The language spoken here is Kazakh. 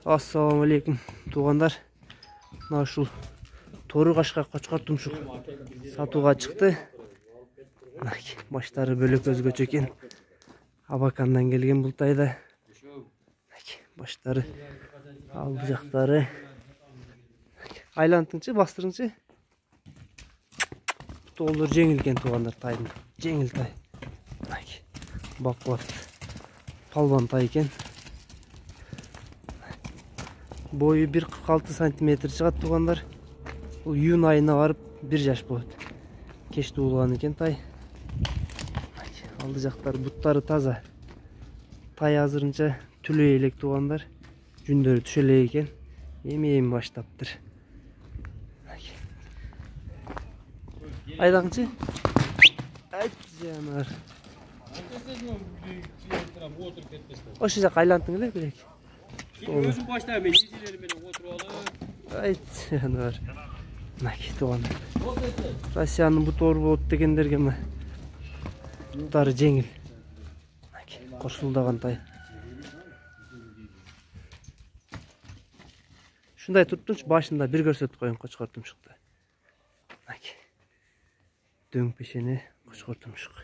Assalamu alaikum туғандар. Мына ушул тору кашка кочкор тумшук сатууга чыкты. Баштары бөлөк өзгөчө экен. Абакандан келген бул тайда. Баштары ал жактары. Айлантыңчы, бастырыңчы. Толур жеңил экен туғандар тайдын. Жеңил тай. Бакуат. Палбан тай экен. Boyu 1,46 сантиметр чыгат туғандар. Бұл июнь айына барып 1 жаш болот. Кеш туулган экен тай. Алды жактар буттары таза. Тай азырынча түлөй элек туғандар. Жүндөрү түшө элек экен. Эми баштаптыр. Айдаңчы. Айт жанар. Ошо жак айлантың эле белек. Özüm başta ben izlerim beni oturalım. Айт жанар. Мына туғандар. Россиянын бутору болот дегендерге мына буттары жеңил. Корсулдаган тай. Шундай туттунчу башында бир көрсөтүп коюн кочкор тумшукты. Дөң пешени кочкор тумшук.